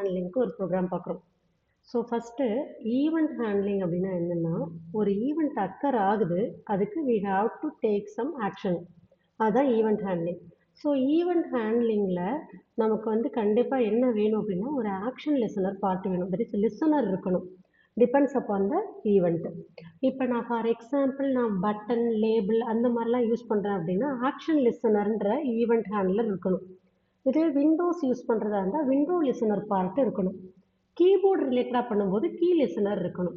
ஹேண்ட்லிங்க்கு ஒரு ப்ரோக்ராம் பார்க்குறோம். So first event handling அப்படின்னா என்னென்னா, ஒரு ஈவெண்ட் அக்கர் ஆகுது, அதுக்கு we have to take some action. அதுதான் ஈவெண்ட் ஹேண்ட்லிங். ஸோ ஈவெண்ட் ஹேண்ட்லிங்கில் நமக்கு வந்து கண்டிப்பாக என்ன வேணும் அப்படின்னா, ஒரு ஆக்ஷன் லிசனர் பார்ட் வேணும். தட் இஸ் லிசனர் இருக்கணும். Depends upon the event. இப்போ நான் ஃபார் எக்ஸாம்பிள் நான் பட்டன், லேபிள் அந்த மாதிரிலாம் யூஸ் பண்ணுறேன் அப்படின்னா, ஆக்ஷன் லிசனர்ன்ற ஈவெண்ட் ஹேண்ட்லர் இருக்கணும். இதே விண்டோஸ் யூஸ் பண்ணுறதா இருந்தால் விண்டோ லிசனர் பார்ட் இருக்கணும். கீபோர்டு ரிலேட்டடாக பண்ணும்போது கீ லிசனர் இருக்கணும்.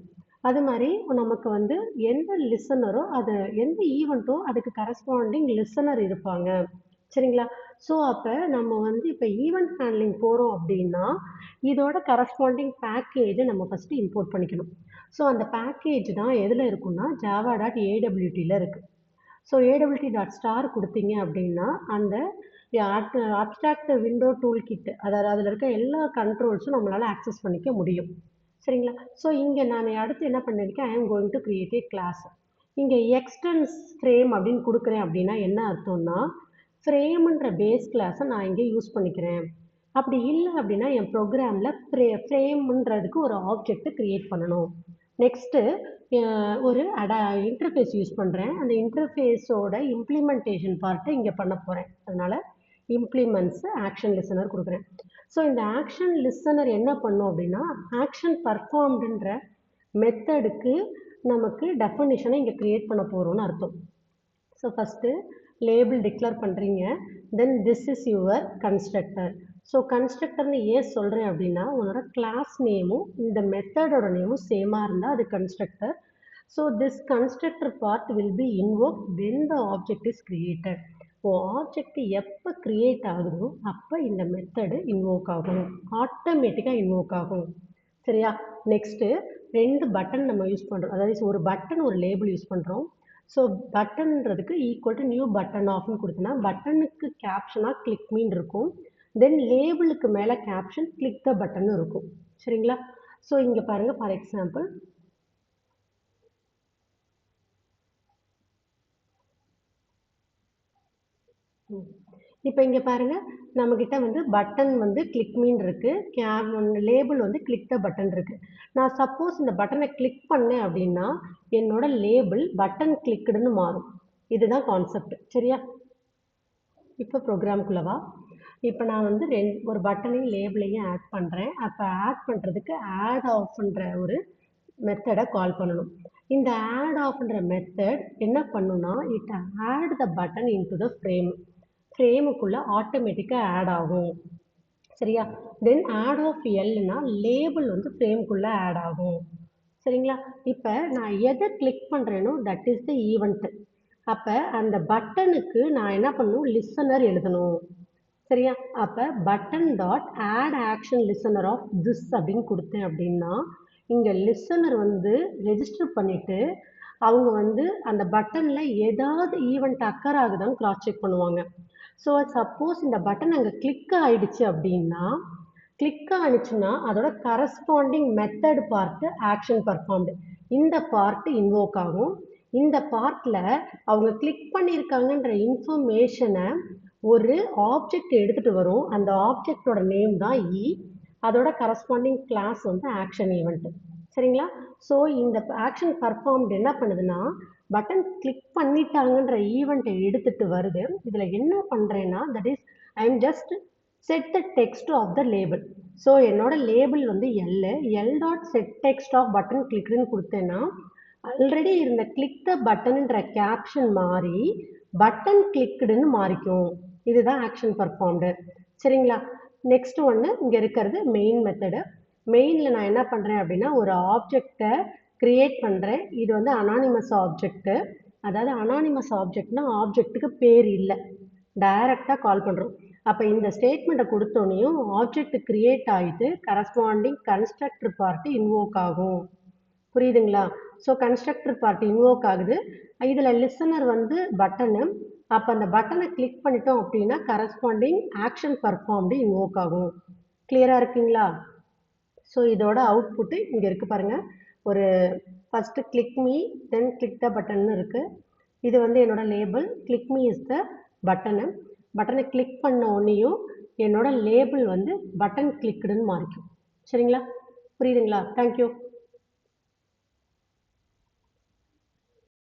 அது மாதிரி நமக்கு வந்து எந்த லிசனரோ அது எந்த ஈவெண்ட்டோ அதுக்கு கரஸ்பாண்டிங் லிசனர் இருப்பாங்க. சரிங்களா? ஸோ அப்போ நம்ம வந்து இப்போ ஈவெண்ட் ஹேண்ட்லிங் போகிறோம் அப்படின்னா இதோட கரஸ்பாண்டிங் பேக்கேஜை நம்ம ஃபஸ்ட்டு இம்போர்ட் பண்ணிக்கணும். ஸோ அந்த பேக்கேஜ் தான் எதில் இருக்குன்னா java.awtல இருக்குது. ஸோ awt.star கொடுத்தீங்க அப்படின்னா அந்த அப்ஸ்ட்ராக்ட் விண்டோ டூல் கிட், அதாவது அதில் இருக்க எல்லா கண்ட்ரோல்ஸும் நம்மளால் ஆக்சஸ் பண்ணிக்க முடியும். சரிங்களா? ஸோ இங்கே நான் அடுத்து என்ன பண்ணியிருக்கேன், I am going to create a class. இங்கே எக்ஸ்டென்ஸ் ஃப்ரேம் அப்படின்னு கொடுக்குறேன் அப்படின்னா என்ன அர்த்தம்னா, ஃப்ரேம்ன்ற பேஸ் கிளாஸை நான் இங்கே யூஸ் பண்ணிக்கிறேன். அப்படி இல்லை அப்படின்னா என் ப்ரோக்ராமில் ஃப்ரேம்ன்றதுக்கு ஒரு ஆப்ஜெக்டை க்ரியேட் பண்ணணும். நெக்ஸ்ட்டு ஒரு இன்டர்ஃபேஸ் யூஸ் பண்ணுறேன். அந்த இன்டர்ஃபேஸோட இம்ப்ளிமெண்டேஷன் பார்ட்டை இங்கே பண்ண போகிறேன். அதனால் இம்ப்ளிமெண்ட்ஸ் ஆக்ஷன் லிசனர் கொடுக்குறேன். ஸோ இந்த ஆக்ஷன் லிசனர் என்ன பண்ணும் அப்படின்னா, ஆக்ஷன் பர்ஃபார்ம்டுன்ற மெத்தடுக்கு நமக்கு டெஃபனிஷனை இங்கே க்ரியேட் பண்ண போகிறோம்னு அர்த்தம். ஸோ ஃபஸ்ட்டு லேபிள் டிக்ளேர் பண்ணுறீங்க, then this is your constructor. So கன்ஸ்ட்ரக்டர்னு ஏன் சொல்கிறேன் அப்படின்னா, உன்னோட கிளாஸ் நேமும் இந்த மெத்தடோட நேமும் சேமாக இருந்தால் அது constructor. So this constructor part will be invoke when the object is created. Object எப்போ கிரியேட் ஆகுதோ அப்போ இந்த மெத்தடு இன்வோக் ஆகும், ஆட்டோமேட்டிக்காக இன்வோக் ஆகும். சரியா? நெக்ஸ்ட்டு 2 பட்டன் நம்ம யூஸ் பண்ணுறோம். அதாவது ஒரு பட்டன் ஒரு லேபிள் யூஸ் பண்ணுறோம். ஸோ பட்டன்றதுக்கு ஈக்குவல் டு நியூ பட்டன் ஆஃப்னு கொடுத்தனா பட்டனுக்கு கேப்ஷனாக கிளிக் மீன் இருக்கும். தென் லேபிளுக்கு மேலே கேப்ஷன் கிளிக் த பட்டன் இருக்கும். சரிங்களா? ஸோ இங்கே பாருங்கள், ஃபார் எக்ஸாம்பிள் இப்போ இங்கே பாருங்கள், நம்மக்கிட்ட வந்து பட்டன் வந்து கிளிக் மீன் இருக்குது, லேபிள் வந்து கிளிக் த பட்டன் இருக்குது. நான் சப்போஸ் இந்த பட்டனை கிளிக் பண்ணேன் அப்படின்னா என்னோட லேபிள் பட்டன் கிளிக்குடுன்னு மாறும். இதுதான் கான்செப்ட். சரியா? இப்போ ப்ரோக்ராம்குள்ளவா. இப்போ நான் வந்து ஒரு பட்டனையும் லேபிளையும் ஆட் பண்ணுறேன். அப்போ ஆட் பண்ணுறதுக்கு ஆட் ஆஃப்ன்ற ஒரு மெத்தடை கால் பண்ணணும். இந்த ஆட் ஆஃப்ன்ற மெத்தட் என்ன பண்ணுன்னா, it add the button into the ஃப்ரேமுக்குள்ளே ஆட்டோமேட்டிக்காக ஆட் ஆகும். சரியா? தென் ஆட் ஆஃப் எல்னா லேபிள் வந்து ஃப்ரேமுக்குள்ளே ஆட் ஆகும். சரிங்களா? இப்போ நான் எதை கிளிக் பண்ணுறேனோ தட் இஸ் த ஈவெண்ட். அப்போ அந்த பட்டனுக்கு நான் என்ன பண்ணணும், லிசனர் எழுதணும். சரியா? அப்போ button dot add action listener of this அப்படின்னு கொடுத்தேன் அப்படின்னா இங்கே லிசனர் வந்து ரெஜிஸ்டர் பண்ணிவிட்டு அவங்க வந்து அந்த பட்டனில் ஏதாவது ஈவெண்ட் அக்கர் ஆகுதான்னு கிராஸ் செக் பண்ணுவாங்க. ஸோ சப்போஸ் இந்த பட்டன் அங்கே கிளிக் ஆகிடுச்சு அப்படின்னா, கிளிக் ஆனிச்சுன்னா அதோட corresponding method part action performed இந்த பார்ட்டு இன்வோக் ஆகும். இந்த பார்ட்டில் அவங்க கிளிக் பண்ணியிருக்காங்கன்ற இன்ஃபர்மேஷனை ஒரு ஆப்ஜெக்ட் எடுத்துகிட்டு வரும். அந்த ஆப்ஜெக்டோட நேம் தான் அதோட கரஸ்பாண்டிங் கிளாஸ் வந்து ஆக்ஷன் ஈவெண்ட். சரிங்களா? ஸோ இந்த ஆக்ஷன் பர்ஃபார்ம்டு என்ன பண்ணுதுன்னா, பட்டன் கிளிக் பண்ணிட்டாங்கன்ற ஈவெண்ட்டை எடுத்துகிட்டு வருது. இதில் என்ன பண்ணுறேன்னா, that is I am just set the text of the label. So என்னோட லேபிள் வந்து L dot set text of button கிளிக்டுன்னு கொடுத்தேன்னா ஆல்ரெடி இருந்த கிளிக் த பட்டன்ன்ற கேப்ஷன் மாறி பட்டன் கிளிக்டுன்னு மாறிக்கும். இதுதான் ஆக்ஷன் பர்ஃபார்ம்டு. சரிங்களா? நெக்ஸ்ட் ஒன்று இங்கே இருக்கிறது மெயின் மெத்தடு. மெயினில் நான் என்ன பண்ணுறேன் அப்படின்னா ஒரு ஆப்ஜெக்டை க்ரியேட் பண்ணுறேன். இது வந்து அனானிமஸ் ஆப்ஜெக்ட்டு. அதாவது அனானிமஸ் ஆப்ஜெக்ட்னா ஆப்ஜெக்ட்டுக்கு பேர் இல்லை, டைரெக்டாக கால் பண்ணுறோம். அப்போ இந்த ஸ்டேட்மெண்ட்டை கொடுத்தோன்னையும் ஆப்ஜெக்ட் க்ரியேட் ஆகிட்டு கரஸ்பாண்டிங் கன்ஸ்ட்ரக்டர் பார்ட்டு இன்வோக் ஆகும். புரியுதுங்களா? ஸோ கன்ஸ்ட்ரக்டர் பார்ட் இன்வோக் ஆகுது. இதில் லிசனர் வந்து பட்டனு. அப்போ அந்த பட்டனை கிளிக் பண்ணிட்டோம் அப்படின்னா கரஸ்பாண்டிங் ஆக்ஷன் பர்ஃபார்ம்டு இன்வோக் ஆகும். கிளியராக இருக்குங்களா? ஸோ இதோட அவுட்புட்டு இங்கே இருக்குது பாருங்கள். ஒரு first click me then click த பட்டன் இருக்குது. இது வந்து என்னோட label. Click me is the பட்டனை கிளிக் பண்ண உடனேயும் என்னோட லேபிள் வந்து பட்டன் கிளிக்டுன்னு மாறிக்கும். சரிங்களா? புரியுதுங்களா? Thank you.